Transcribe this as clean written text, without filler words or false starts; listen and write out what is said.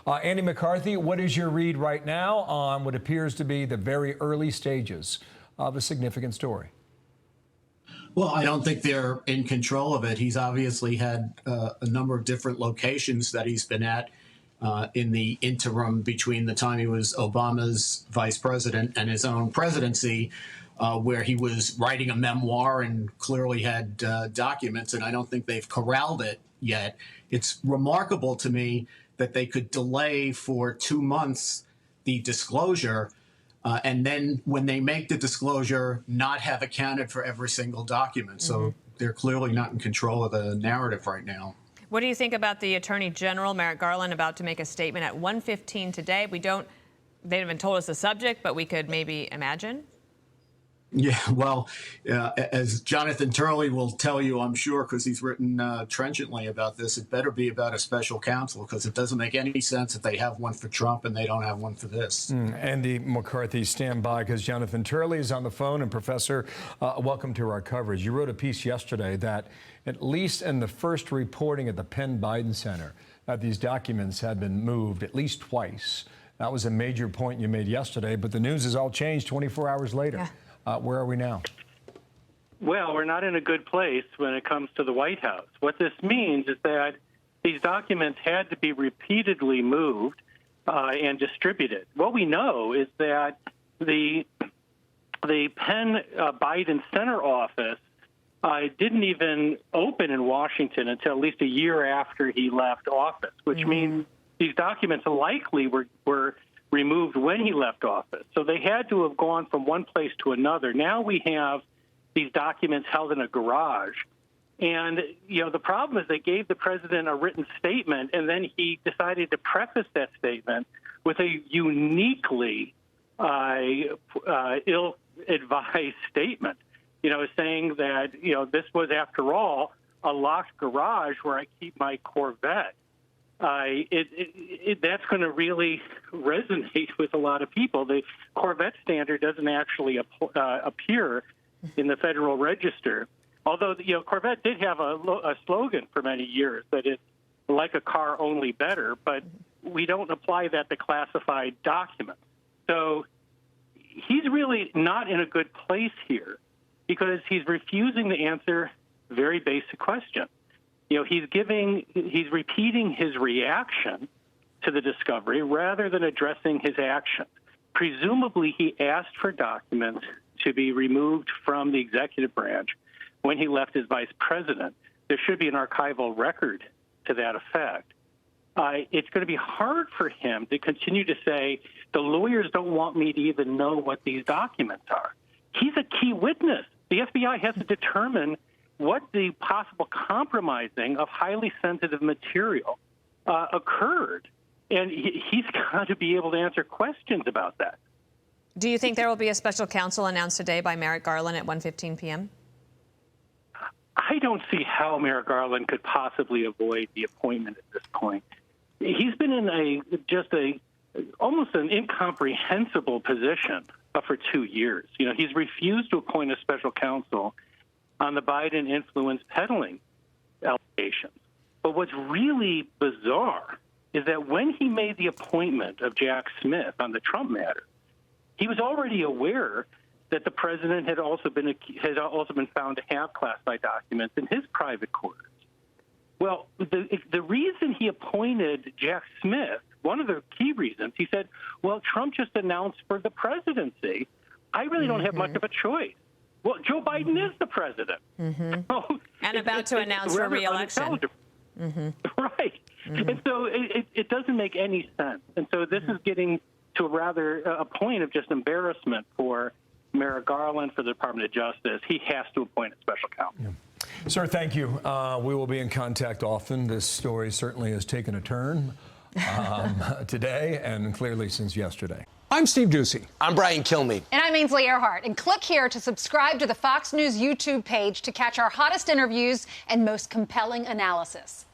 Andy McCarthy, what is your read right now on what appears to be the very early stages of a significant story? Well, I don't think they're in control of it. He's obviously had a number of different locations that he's been at in the interim between the time he was Obama's vice president and his own presidency, where he was writing a memoir and clearly had documents, and I don't think they've corralled it yet. It's remarkable to me that they could delay for 2 months the disclosure, and then when they make the disclosure, not have accounted for every single document. So they're clearly not in control of the narrative right now. What do you think about the Attorney General, Merrick Garland, about to make a statement at 1:15 today? They haven't told us the subject, but we could maybe imagine. Yeah, well, as Jonathan Turley will tell you, I'm sure, because he's written trenchantly about this, it better be about a special counsel, because it doesn't make any sense if they have one for Trump and they don't have one for this. Andy McCarthy, stand by, because Jonathan Turley is on the phone. And Professor, welcome to our coverage. You wrote a piece yesterday that, at least in the first reporting at the Penn Biden Center, that these documents had been moved at least twice. That was a major point you made yesterday, but the news has all changed 24 hours later. Yeah. Where are we now? Well, we're not in a good place when it comes to the White House. What this means is that these documents had to be repeatedly moved and distributed. What we know is that the Penn Biden Center office didn't even open in Washington until at least a year after he left office, which means these documents likely were removed when he left office. So they had to have gone from one place to another. Now we have these documents held in a garage. And, the problem is they gave the president a written statement, and then he decided to preface that statement with a uniquely ill-advised statement, saying that, this was, after all, a locked garage where I keep my Corvette. That's going to really resonate with a lot of people. The Corvette standard doesn't actually appear in the Federal Register, although Corvette did have a slogan for many years that it's like a car, only better, but we don't apply that to classified documents. So he's really not in a good place here because he's refusing to answer very basic questions. He's repeating his reaction to the discovery rather than addressing his actions. Presumably, he asked for documents to be removed from the executive branch when he left as vice president. There should be an archival record to that effect. It's going to be hard for him to continue to say, the lawyers don't want me to even know what these documents are. He's a key witness. The FBI has to determine what the possible compromising of highly sensitive material occurred. And he's got to be able to answer questions about that. Do you think there will be a special counsel announced today by Merrick Garland at 1:15 p.m.? I don't see how Merrick Garland could possibly avoid the appointment at this point. He's been in almost an incomprehensible position for 2 years. He's refused to appoint a special counsel on the Biden influence peddling allegations. But what's really bizarre is that when he made the appointment of Jack Smith on the Trump matter, he was already aware that the president had also been found to have classified documents in his private quarters. Well, the reason he appointed Jack Smith, one of the key reasons, he said, well, Trump just announced for the presidency. I really don't have much of a choice. Well, Joe Biden is the president. So and about to announce for re-election. Right. And so it doesn't make any sense. And so this is getting to a point of just embarrassment for Merrick Garland, for the Department of Justice. He has to appoint a special counsel. Yeah. Sir, thank you. We will be in contact often. This story certainly has taken a turn today and clearly since yesterday. I'm Steve Ducey. I'm Brian Kilmeade. And I'm Ainsley Earhart. And click here to subscribe to the Fox News YouTube page to catch our hottest interviews and most compelling analysis.